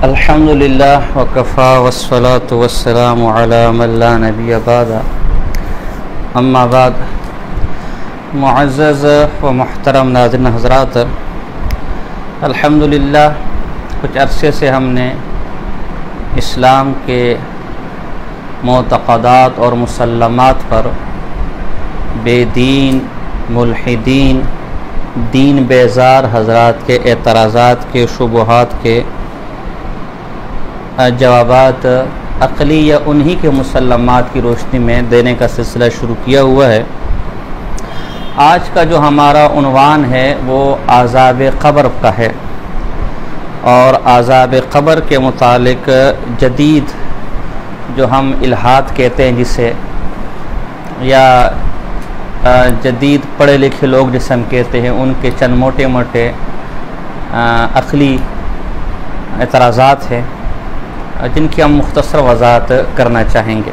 الحمدللہ وکفا والصلاة والسلام علی من لا نبی بعد اما بعد معزز و محترم ناظرین حضرات، الحمدللہ کچھ عرصے سے ہم نے اسلام کے معتقدات اور مسلمات پر بے دین ملحدین دین بیزار حضرات کے اعتراضات کے شبہات کے جوابات عقلی یا انہی کے مسلمات کی روشنی میں دینے کا سلسلہ شروع کیا ہوا ہے۔ آج کا جو ہمارا عنوان ہے وہ عذاب قبر کا ہے، اور عذاب قبر کے متعلق جدید جو ہم الحاد کہتے ہیں جسے، یا جدید پڑھے لکھے لوگ جسے ہم کہتے ہیں، ان کے چند موٹے موٹے عقلی اعتراضات ہیں جن کی ہم مختصر وضاحت کرنا چاہیں گے۔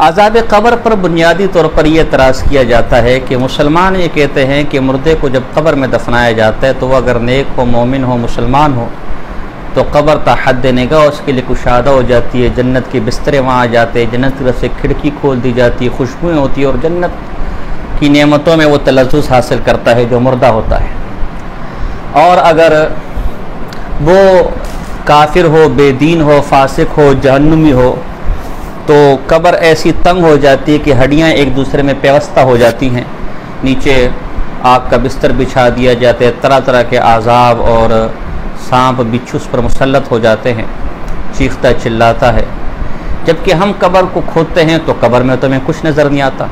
عذاب قبر پر بنیادی طور پر یہ اعتراض کیا جاتا ہے کہ مسلمان یہ کہتے ہیں کہ مردے کو جب قبر میں دفنایا جاتا ہے تو وہ اگر نیک ہو، مومن ہو، مسلمان ہو تو قبر تا حد نگاہ اس کے لیے کشادہ ہو جاتی ہے، جنت کے بسترے وہاں آ جاتے ہیں، جنت کی طرف سے کھڑکی کھول دی جاتی ہے، خوشبوئیں ہوتی ہے، اور جنت کی نعمتوں میں وہ تلذذ حاصل کرتا ہے جو مردہ ہوتا ہے۔ اور اگر وہ کافر ہو، بے دین ہو، فاسق ہو، جہنمی ہو تو قبر ایسی تنگ ہو جاتی ہے کہ ہڈیاں ایک دوسرے میں پیوستہ ہو جاتی ہیں، نیچے آگ کا بستر بچھا دیا جاتا ہے، طرح طرح کے عذاب اور سانپ بچھو اس پر مسلط ہو جاتے ہیں، چیختا چلاتا ہے۔ جبکہ ہم قبر کو کھودتے ہیں تو قبر میں تو ہمیں کچھ نظر نہیں آتا،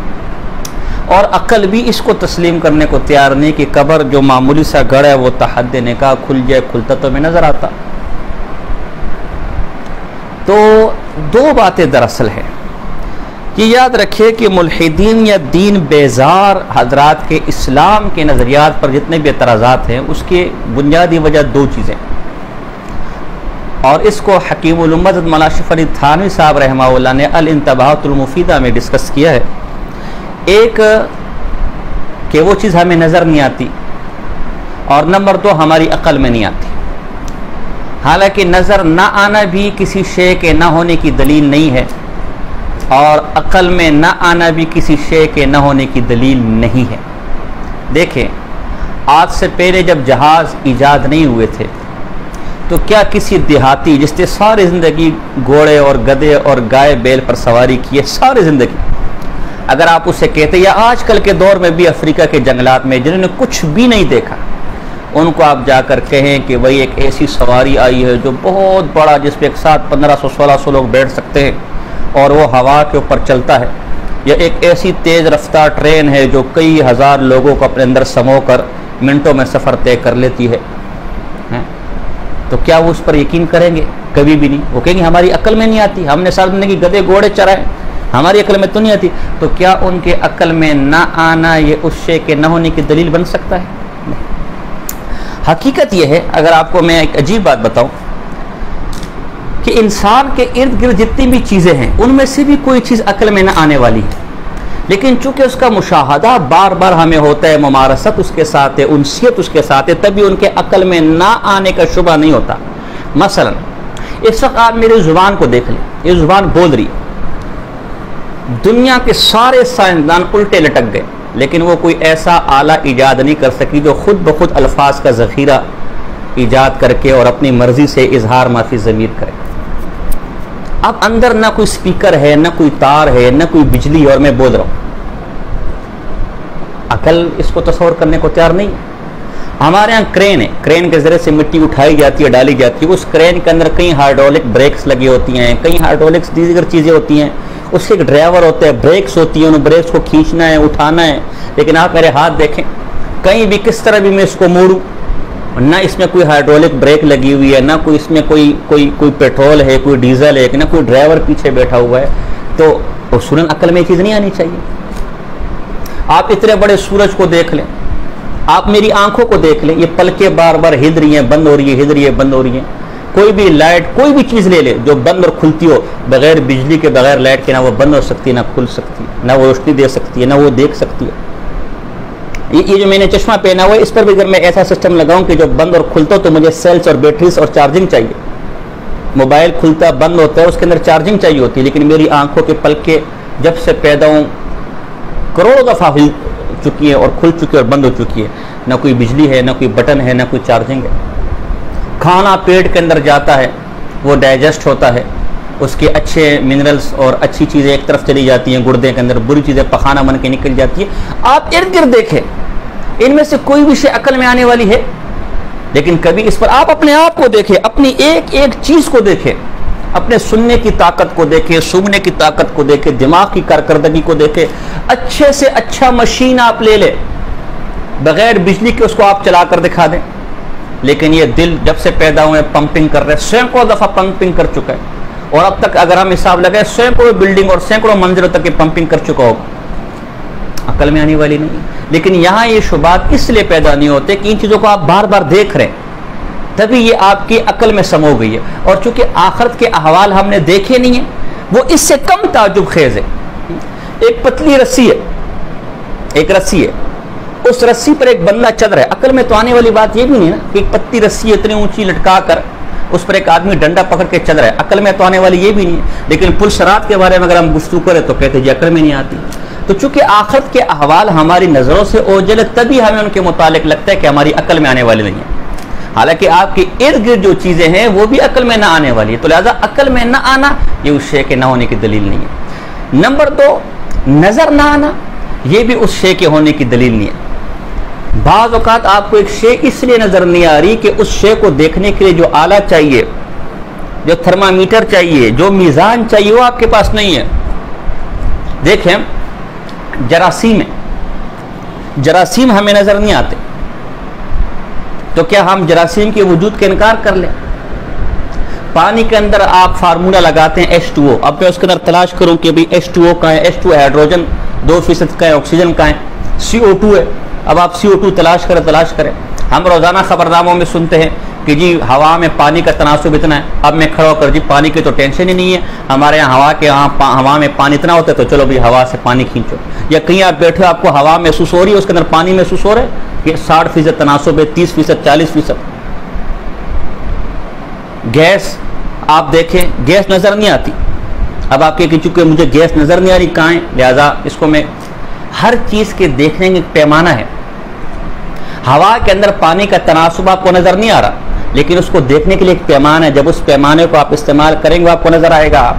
اور عقل بھی اس کو تسلیم کرنے کو تیار نہیں کہ قبر جو معمولی سا گڑھ ہے وہ تحد نکاح کھل جائے، کھلتا تو ہمیں نظر آتا۔ تو دو باتیں دراصل ہیں، یہ یاد رکھے کہ ملحدین یا دین بیزار حضرات کے اسلام کے نظریات پر جتنے بھی اعتراضات ہیں اس کی بنیادی وجہ دو چیزیں، اور اس کو حکیم الامت مولانا اشرف علی تھانوی صاحب رحمہ اللہ نے الانتباہات المفیدہ میں ڈسکس کیا ہے۔ ایک کہ وہ چیز ہمیں نظر نہیں آتی، اور نمبر دو ہماری عقل میں نہیں آتی۔ حالانکہ نظر نہ آنا بھی کسی شے کے نہ ہونے کی دلیل نہیں ہے، اور عقل میں نہ آنا بھی کسی شے کے نہ ہونے کی دلیل نہیں ہے۔ دیکھیں، آج سے پہلے جب جہاز ایجاد نہیں ہوئے تھے تو کیا کسی دیہاتی جس نے ساری زندگی گھوڑے اور گدھے اور گائے بیل پر سواری کی ہے ساری زندگی، اگر آپ اسے کہتے، یا آج کل کے دور میں بھی افریقہ کے جنگلات میں جنہوں نے کچھ بھی نہیں دیکھا، ان کو آپ جا کر کہیں کہ وہی ایک ایسی سواری آئی ہے جو بہت بڑا، جس پہ ایک ساتھ 1500-1600 لوگ بیٹھ سکتے ہیں اور وہ ہوا کے اوپر چلتا ہے، یا ایک ایسی تیز رفتار ٹرین ہے جو کئی ہزار لوگوں کو اپنے اندر سمو کر منٹوں میں سفر طے کر لیتی ہے، تو کیا وہ اس پر یقین کریں گے؟ کبھی بھی نہیں۔ وہ کہیں گے ہماری عقل میں نہیں آتی، ہم نے ساری زندگی گدھے گھوڑے چرائے، ہماری عقل میں تو نہیں آتی۔ تو کیا ان کے عقل میں نہ آنا یہ اس شے کے نہ ہونے کی دلیل بن سکتا ہے؟ حقیقت یہ ہے، اگر آپ کو میں ایک عجیب بات بتاؤں، کہ انسان کے ارد گرد جتنی بھی چیزیں ہیں ان میں سے بھی کوئی چیز عقل میں نہ آنے والی ہے، لیکن چونکہ اس کا مشاہدہ بار بار ہمیں ہوتا ہے، ممارست اس کے ساتھ ہے، انسیت اس کے ساتھ ہے، تبھی ان کے عقل میں نہ آنے کا شبہ نہیں ہوتا۔ مثلا اس وقت آپ میری زبان کو دیکھ لیں، یہ زبان بول رہی ہے، دنیا کے سارے سائنسدان الٹے لٹک گئے، لیکن وہ کوئی ایسا آلہ ایجاد نہیں کر سکی جو خود بخود الفاظ کا ذخیرہ ایجاد کر کے اور اپنی مرضی سے اظہار معافی ضمیر کرے۔ اب اندر نہ کوئی سپیکر ہے، نہ کوئی تار ہے، نہ کوئی بجلی، اور میں بول رہا ہوں، عقل اس کو تصور کرنے کو تیار نہیں۔ ہمارے ہاں کرین ہے، کرین کے ذریعے سے مٹی اٹھائی جاتی ہے، ڈالی جاتی ہے، اس کرین کے اندر کئی ہائیڈرولک بریکس لگی ہوتی ہیں، کئی ہائیڈرولکس دیگر چیزیں ہوتی ہیں، اس کے ایک ڈرائیور ہوتا ہے، بریکس ہوتی ہیں، ان بریکس کو کھینچنا ہے، اٹھانا ہے۔ لیکن آپ میرے ہاتھ دیکھیں، کہیں بھی کس طرح بھی میں اس کو موڑوں، نہ اس میں کوئی ہائیڈرولک بریک لگی ہوئی ہے، نہ کوئی اس میں کوئی پیٹرول ہے، کوئی ڈیزل ہے، نہ کوئی ڈرائیور پیچھے بیٹھا ہوا ہے، تو اصولاً عقل میں یہ چیز نہیں آنی چاہیے۔ آپ اتنے بڑے سورج کو دیکھ لیں، آپ میری آنکھوں کو دیکھ لیں، یہ پلکیں بار بار ہل رہی ہیں، بند ہو رہی ہے، ہل رہی ہے، بند ہو رہی ہیں۔ کوئی بھی لائٹ، کوئی بھی چیز لے لے جو بند اور کھلتی ہو، بغیر بجلی کے، بغیر لائٹ کے، نہ وہ بند ہو سکتی ہے، نہ کھل سکتی ہے، نہ وہ روشنی دے سکتی ہے، نہ وہ دیکھ سکتی ہے۔ یہ جو میں نے چشمہ پہنا ہوا ہے اس پر بھی اگر میں ایسا سسٹم لگاؤں کہ جو بند اور کھلتا ہو تو مجھے سیلز اور بیٹریز اور چارجنگ چاہیے. موبائل کھلتا بند ہوتا ہے اس کے اندر چارجنگ چاہیے ہوتی ہے، لیکن میری آنکھوں کے پلکیں جب سے پیدا ہوں کروڑوں دفعہ ہل چکی ہے اور کھل چکی ہے اور بند ہو چکی ہے. نہ کوئی بجلی ہے، نہ کوئی بٹن ہے، نہ کوئی چارجنگ ہے. کھانا پیٹ کے اندر جاتا ہے، وہ ڈائجسٹ ہوتا ہے، اس کے اچھے منرلز اور اچھی چیزیں ایک طرف چلی جاتی ہیں گردے کے اندر، بری چیزیں پخانہ بن کے نکل جاتی ہے. آپ ارد گرد دیکھیں، ان میں سے کوئی بھی شے عقل میں آنے والی ہے؟ لیکن کبھی اس پر آپ اپنے آپ کو دیکھیں، اپنی ایک ایک چیز کو دیکھیں، اپنے سننے کی طاقت کو دیکھیں، سونگنے کی طاقت کو دیکھیں، دماغ کی کارکردگی کو دیکھیں. اچھے سے اچھا مشین آپ لے لیں، بغیر بجلی کے اس کو آپ چلا کر دکھا دیں، لیکن یہ دل جب سے پیدا ہوئے پمپنگ کر رہے، سینکڑوں دفعہ پمپنگ کر چکا ہے، اور اب تک اگر ہم حساب لگائیں سینکڑوں بلڈنگ اور سینکڑوں منزلوں تک یہ پمپنگ کر چکا ہوگا. عقل میں آنے والی نہیں. لیکن یہاں یہ شبہات اس لیے پیدا نہیں ہوتے کہ ان چیزوں کو آپ بار بار دیکھ رہے ہیں، تبھی یہ آپ کی عقل میں سمو گئی ہے. اور چونکہ آخرت کے احوال ہم نے دیکھے نہیں ہیں، وہ اس سے کم تعجب خیز ہے. ایک پتلی رسی ہے، ایک رسی ہے، اس رسی پر ایک بندہ چل رہا ہے. عقل میں تو آنے والی بات یہ بھی نہیں نا کہ ایک پتلی رسی اتنی اونچی لٹکا کر اس پر ایک آدمی ڈنڈا پکڑ کے چل رہا ہے. عقل میں تو آنے والی یہ بھی نہیں ہے. لیکن پل صراط کے بارے میں اگر ہم گفتگو کریں تو کہتے جی عقل میں نہیں آتی. تو چونکہ آخرت کے احوال ہماری نظروں سے اوجھل، تبھی ہمیں ان کے متعلق لگتا ہے کہ ہماری عقل میں آنے والی نہیں ہے. حالانکہ آپ کے ارد گرد جو چیزیں ہیں وہ بھی عقل میں نہ آنے والی ہے. تو لہذا عقل میں نہ آنا یہ اس شے کے نہ ہونے کی دلیل نہیں ہے. نمبر 2، نظر نہ آنا یہ بھی اس شے کے ہونے کی دلیل نہیں ہے. بعض اوقات آپ کو ایک شے اس لیے نظر نہیں آ رہی کہ اس شے کو دیکھنے کے لیے جو آلہ چاہیے، جو تھرمامیٹر چاہیے، جو میزان چاہیے وہ آپ کے پاس نہیں ہے. دیکھیں جراثیم ہمیں نظر نہیں آتے، تو کیا ہم جراثیم کے وجود کا انکار کر لیں؟ پانی کے اندر آپ فارمولا لگاتے ہیں H2O. اب میں اس کے اندر تلاش کروں کہ H2O کہاں ہے. H2 ہائیڈروجن 2% کا ہے، آکسیجن کہاں ہے، CO2 ہے. اب آپ CO2 تلاش کریں. ہم روزانہ خبرناموں میں سنتے ہیں کہ جی ہوا میں پانی کا تناسب اتنا ہے. اب میں کھڑا ہو کر جی پانی کی تو ٹینشن ہی نہیں ہے، ہمارے یہاں ہوا میں پانی اتنا ہوتا ہے تو چلو بھی ہوا سے پانی کھینچو. یا کہیں آپ بیٹھے آپ کو ہوا محسوس ہو رہی ہے، اس کے اندر پانی محسوس ہو رہا ہے کہ 60% تناسب ہے، 30%، 40%. گیس آپ دیکھیں، گیس نظر نہیں آتی. اب آپ کہ چونکہ مجھے گیس نظر نہیں آ رہی کہاں ہے، لہذا اس کو میں ہر چیز کے دیکھنے کا ایک پیمانہ ہے. ہوا کے اندر پانی کا تناسب آپ کو نظر نہیں آ رہا، لیکن اس کو دیکھنے کے لیے ایک پیمانہ ہے. جب اس پیمانے کو آپ استعمال کریں گے آپ کو نظر آئے گا.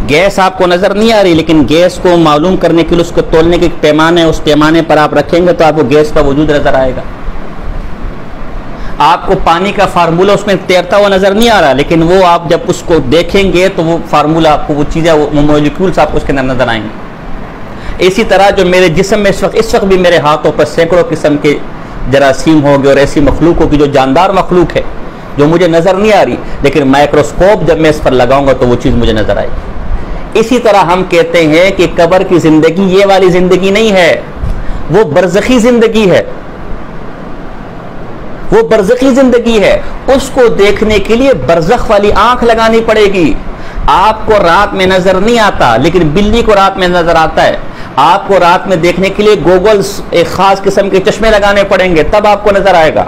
گیس آپ کو نظر نہیں آ رہی، لیکن گیس کو معلوم کرنے کے لیے اس کو تولنے کے ایک پیمانے ہے، اس پیمانے پر آپ رکھیں گے تو آپ کو گیس کا وجود نظر آئے گا. آپ کو پانی کا فارمولہ اس میں تیرتا ہوا نظر نہیں آ رہا، لیکن وہ آپ جب اس کو دیکھیں گے تو وہ فارمولہ آپ کو، وہ چیزیں، وہ مالیکولز آپ کو اس کے اندر نظر آئیں گے. اسی طرح جو میرے جسم میں اس وقت بھی میرے ہاتھوں پر سینکڑوں قسم کے جراثیم ہوں گے اور ایسی مخلوق ہوگی جو جاندار مخلوق ہے، جو مجھے نظر نہیں آ رہی، لیکن مائکروسکوپ جب میں اس پر لگاؤں گا تو وہ چیز مجھے نظر آئے گی. اسی طرح ہم کہتے ہیں کہ قبر کی زندگی یہ والی زندگی نہیں ہے، وہ برزخی زندگی ہے. وہ برزخی زندگی ہے. اس کو دیکھنے کے لیے برزخ والی آنکھ لگانی پڑے گی. آپ کو رات میں نظر نہیں آتا، لیکن بلی کو رات میں نظر آتا ہے. آپ کو رات میں دیکھنے کے لیے گوگلز، ایک خاص قسم کے چشمے لگانے پڑیں گے، تب آپ کو نظر آئے گا.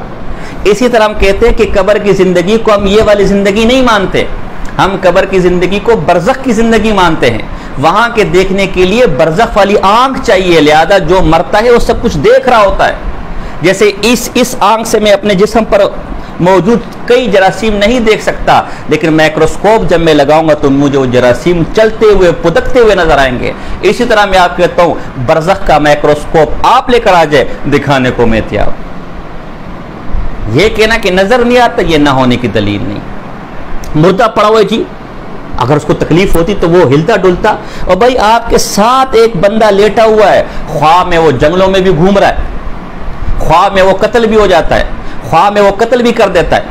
اسی طرح ہم کہتے ہیں کہ قبر کی زندگی کو ہم یہ والی زندگی نہیں مانتے، ہم قبر کی زندگی کو برزخ کی زندگی مانتے ہیں. وہاں کے دیکھنے کے لیے برزخ والی آنکھ چاہیے، لہذا جو مرتا ہے وہ سب کچھ دیکھ رہا ہوتا ہے. جیسے اس آنکھ سے میں اپنے جسم پر موجود کئی جراثیم نہیں دیکھ سکتا، لیکن مائکروسکوپ جب میں لگاؤں گا تو مجھے وہ جراثیم چلتے ہوئے پدکتے ہوئے نظر آئیں گے. اسی طرح میں آپ کہتا ہوں برزخ کا مائکروسکوپ آپ لے کر آ جائے، دکھانے کو میں تیار. یہ کہنا کہ نظر نہیں آتا یہ نہ ہونے کی دلیل نہیں. مردہ پڑا ہوا ہے جی، اگر اس کو تکلیف ہوتی تو وہ ہلتا ڈلتا. اور بھائی آپ کے ساتھ ایک بندہ لیٹا ہوا ہے، خواہ میں وہ جنگلوں میں بھی گھوم رہا ہے، خواہ میں وہ قتل بھی ہو جاتا ہے، خواہ میں وہ قتل بھی کر دیتا ہے،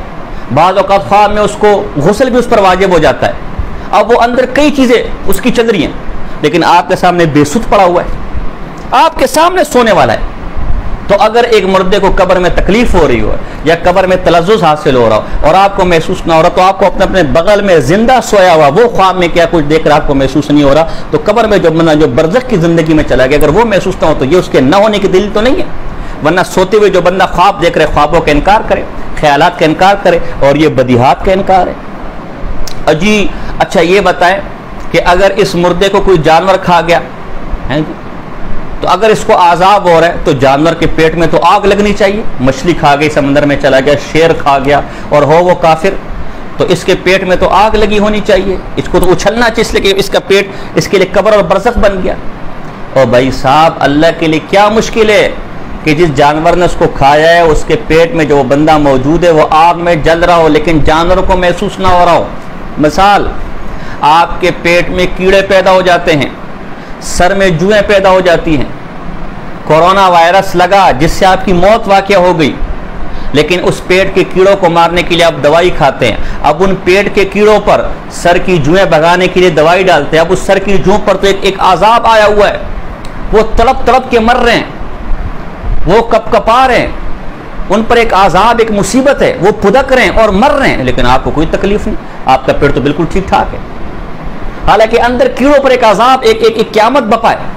بعض اوقات خواہ میں اس کو غسل بھی اس پر واجب ہو جاتا ہے. اب وہ اندر کئی چیزیں اس کی چل رہی ہیں، لیکن آپ کے سامنے بے سود پڑا ہوا ہے، آپ کے سامنے سونے والا ہے. تو اگر ایک مردے کو قبر میں تکلیف ہو رہی ہو یا قبر میں تلذذ حاصل ہو رہا ہو اور آپ کو محسوس نہ ہو رہا، تو آپ کو اپنے بغل میں زندہ سویا ہوا وہ خواب میں کیا کچھ دیکھ رہا آپ کو محسوس نہیں ہو رہا، تو قبر میں جو بندہ جو برزخ کی زندگی میں چلا گیا اگر وہ محسوس نہ ہو تو یہ اس کے نہ ہونے کی دلیل تو نہیں ہے. ورنہ سوتے ہوئے جو بندہ خواب دیکھ رہے خوابوں کا انکار کرے، خیالات کا انکار کرے، اور یہ بدیہات کا انکار ہے. جی اچھا یہ بتائیں کہ اگر اس مردے کو کوئی جانور کھا گیا ہے جی، تو اگر اس کو عذاب ہو رہا ہے تو جانور کے پیٹ میں تو آگ لگنی چاہیے. مچھلی کھا گئی، سمندر میں چلا گیا، شیر کھا گیا اور ہو وہ کافر، تو اس کے پیٹ میں تو آگ لگی ہونی چاہیے، اس کو تو اچھلنا چاہیے، اس لیے کہ اس کا پیٹ اس کے لیے قبر اور برزخ بن گیا. اور بھائی صاحب اللہ کے لیے کیا مشکل ہے کہ جس جانور نے اس کو کھایا ہے اس کے پیٹ میں جو بندہ موجود ہے وہ آگ میں جل رہا ہو لیکن جانور کو محسوس نہ ہو رہا ہو. مثال، آپ کے پیٹ میں کیڑے پیدا ہو جاتے ہیں، سر میں جوئیں پیدا ہو جاتی ہیں، کورونا وائرس لگا جس سے آپ کی موت واقع ہو گئی، لیکن اس پیٹ کے کیڑوں کو مارنے کے لیے آپ دوائی کھاتے ہیں. اب ان پیٹ کے کیڑوں پر سر کی جوئیں بھگانے کے لیے دوائی ڈالتے ہیں. اب اس سر کی جوؤں پر تو ایک عذاب آیا ہوا ہے، وہ تڑپ تڑپ کے مر رہے ہیں، وہ کپ کپا رہے ہیں، ان پر ایک عذاب ایک مصیبت ہے، وہ پھدک رہے ہیں اور مر رہے ہیں، لیکن آپ کو کوئی تکلیف نہیں، آپ کا پیٹ تو بالکل ٹھیک ٹھاک ہے. حالانکہ اندر کیڑوں پر ایک عذاب ایک قیامت بپا ہے.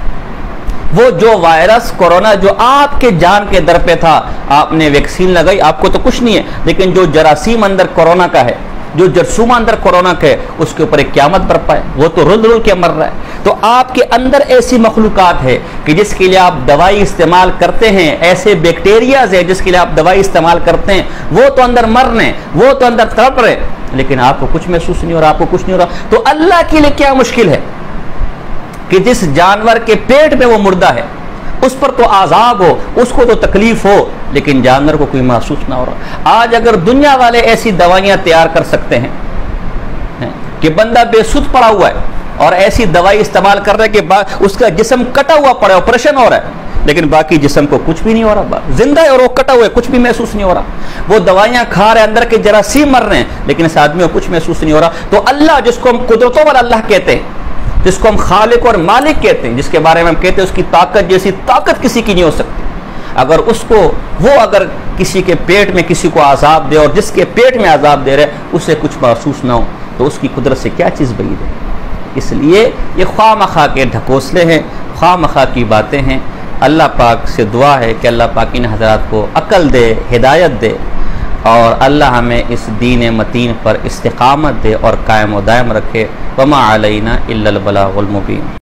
وہ جو وائرس کورونا جو آپ کے جان کے در پہ تھا، آپ نے ویکسین لگائی، آپ کو تو کچھ نہیں ہے، لیکن جو جراثیم اندر کورونا کا ہے، جو جرثومہ اندر کورونا کا ہے، اس کے اوپر ایک قیامت برپا ہے، وہ تو رل رل کے مر رہا ہے. تو آپ کے اندر ایسی مخلوقات ہے کہ جس کے لیے آپ دوائی استعمال کرتے ہیں، ایسے بیکٹیریاز ہیں جس کے لیے آپ دوائی استعمال کرتے ہیں، وہ تو اندر مر رہے ہیں، وہ تو اندر تڑپ رہے ہیں، لیکن آپ کو کچھ محسوس نہیں ہو رہا، آپ کو کچھ نہیں ہو رہا. تو اللہ کے لیے کیا مشکل ہے کہ جس جانور کے پیٹ میں وہ مردہ ہے اس پر تو عذاب ہو، اس کو تو تکلیف ہو، لیکن جانور کو کوئی محسوس نہ ہو رہا. آج اگر دنیا والے ایسی دوائیاں تیار کر سکتے ہیں کہ بندہ بے سود پڑا ہوا ہے اور ایسی دوائی استعمال کر رہا ہے کہ اس کا جسم کٹا ہوا پڑا ہے، آپریشن ہو رہا ہے، لیکن باقی جسم کو کچھ بھی نہیں ہو رہا، زندہ ہے اور وہ کٹا ہوا ہے، کچھ بھی محسوس نہیں ہو رہا. وہ دوائیاں کھا رہے ہیں، اندر کے جراثیم مر رہے ہیں، لیکن اس آدمی کو کچھ محسوس نہیں ہو رہا. تو اللہ جس کو ہم قدرتوں والا اللہ کہتے ہیں، جس کو ہم خالق اور مالک کہتے ہیں، جس کے بارے میں ہم کہتے ہیں اس کی طاقت جیسی طاقت کسی کی نہیں ہو سکتی، اگر اس کو وہ اگر کسی کے پیٹ میں کسی کو عذاب دے اور جس کے پیٹ میں عذاب دے رہے اسے کچھ محسوس نہ ہو تو اس کی قدرت سے کیا چیز بعید ہے. اس لیے یہ خواہ مخواہ کے ڈھکوسلے ہیں، خواہ مخواہ کی باتیں ہیں. اللہ پاک سے دعا ہے کہ اللہ پاک ان حضرات کو عقل دے، ہدایت دے، اور اللہ ہمیں اس دین متین پر استقامت دے اور قائم و دائم رکھے. وما علینا الا البلاغ المبین.